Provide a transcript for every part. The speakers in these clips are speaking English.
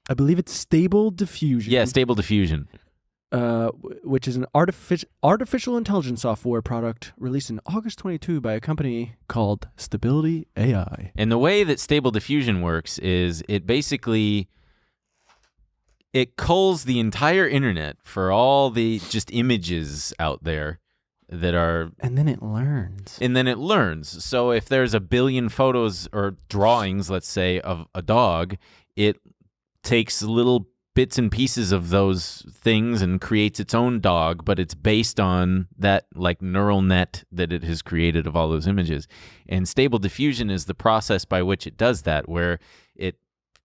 I believe it's Stable Diffusion. Yeah, Stable Diffusion. Which is an artificial intelligence software product released in August 22 by a company called Stability AI. And the way that Stable Diffusion works is it basically it culls the entire internet for all the just images out there that are... And then it learns. And then it learns. So if there's a billion photos or drawings, let's say, of a dog, it takes little bits and pieces of those things and creates its own dog, but it's based on that like neural net that it has created of all those images. And Stable Diffusion is the process by which it does that, where it,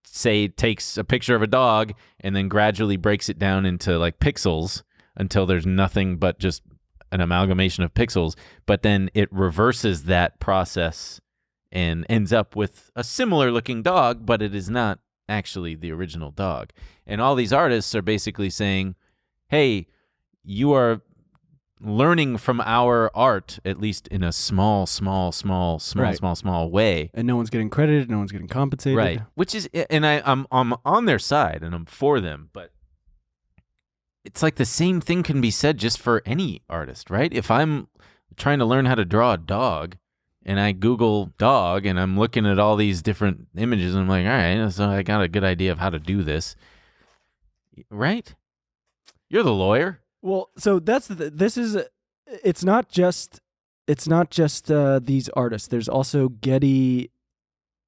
say, takes a picture of a dog and then gradually breaks it down into like pixels until there's nothing but just an amalgamation of pixels, but then it reverses that process and ends up with a similar looking dog, but it is not actually the original dog. And all these artists are basically saying, hey, you are learning from our art, at least in a small way. And no one's getting credited, no one's getting compensated. Right. Which is, and I'm on their side and I'm for them, but it's like the same thing can be said just for any artist, right? If I'm trying to learn how to draw a dog and I Google dog and I'm looking at all these different images and I'm like, all right, so I got a good idea of how to do this. Right? You're the lawyer. Well, so it's not just these artists. There's also Getty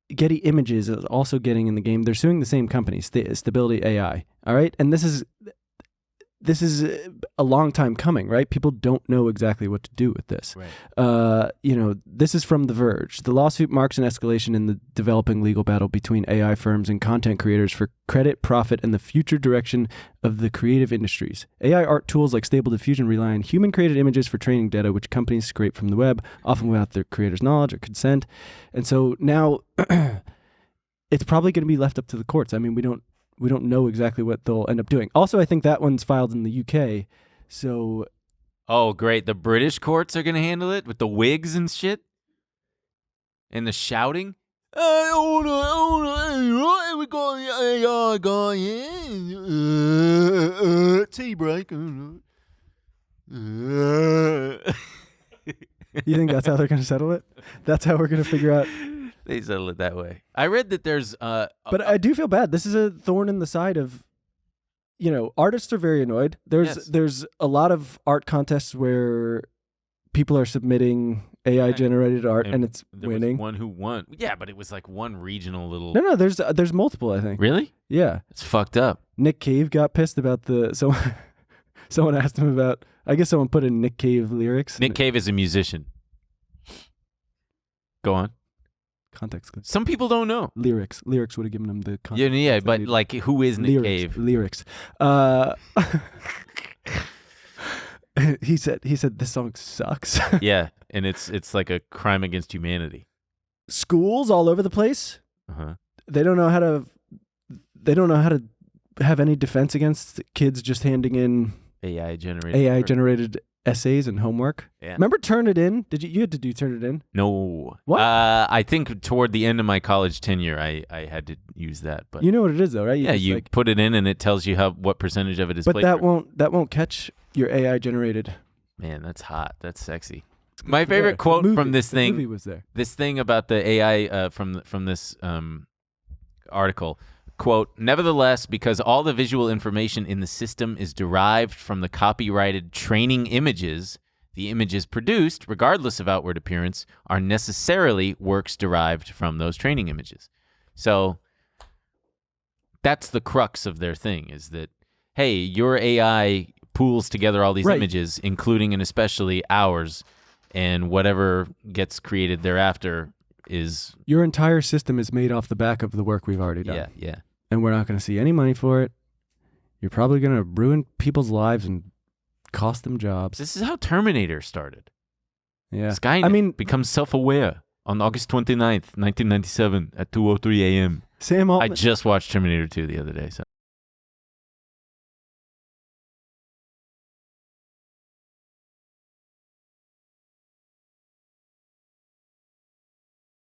Images is also getting in the game. They're suing the same company, Stability AI. All right, and this is a long time coming, right? People don't know exactly what to do with this. Right. This is from The Verge. The lawsuit marks an escalation in the developing legal battle between AI firms and content creators for credit, profit, and the future direction of the creative industries. AI art tools like Stable Diffusion rely on human-created images for training data, which companies scrape from the web, often without their creators' knowledge or consent. And so now it's probably going to be left up to the courts. I mean, we don't know exactly what they'll end up doing. Also, I think that one's filed in the UK, so... Oh, great. The British courts are going to handle it with the wigs and shit? And the shouting? We got the AI guy here. Tea break. You think that's how they're going to settle it? That's how we're going to figure out... They settle it that way. I read that there's... but I do feel bad. This is a thorn in the side of, artists are very annoyed. There's a lot of art contests where people are submitting AI-generated art and it's winning. Was one who won. Yeah, but it was like one regional little... No, there's multiple, I think. Really? Yeah. It's fucked up. Nick Cave got pissed about someone asked him about... I guess someone put in Nick Cave lyrics. Nick Cave is a musician. Go on. Context. Some people don't know. Lyrics would have given him the context. Yeah, but like, who is Nick Cave? Lyrics. He said this song sucks. Yeah, and it's like a crime against humanity. Schools all over the place. They don't know how to have any defense against kids just handing in AI generated essays and homework. Yeah. Remember Turn It In? You had to do Turn It In? No. What? I think toward the end of my college tenure, I had to use that. But you know what it is, though, right? You put it in, and it tells you what percentage of it is. But that won't catch your AI generated. Man, that's hot. That's sexy. My favorite quote from this thing. The movie was there. This thing about the AI from this article. Quote, nevertheless, because all the visual information in the system is derived from the copyrighted training images, the images produced, regardless of outward appearance, are necessarily works derived from those training images. So that's the crux of their thing, is that, hey, your AI pools together all these images, including and especially ours, and whatever gets created thereafter is... Your entire system is made off the back of the work we've already done. Yeah. And we're not going to see any money for it. You're probably going to ruin people's lives and cost them jobs. This is how Terminator started. Yeah. Skynet becomes self-aware on August 29th, 1997 at 2:03 a.m. Sam Altman. I just watched Terminator 2 the other day. So.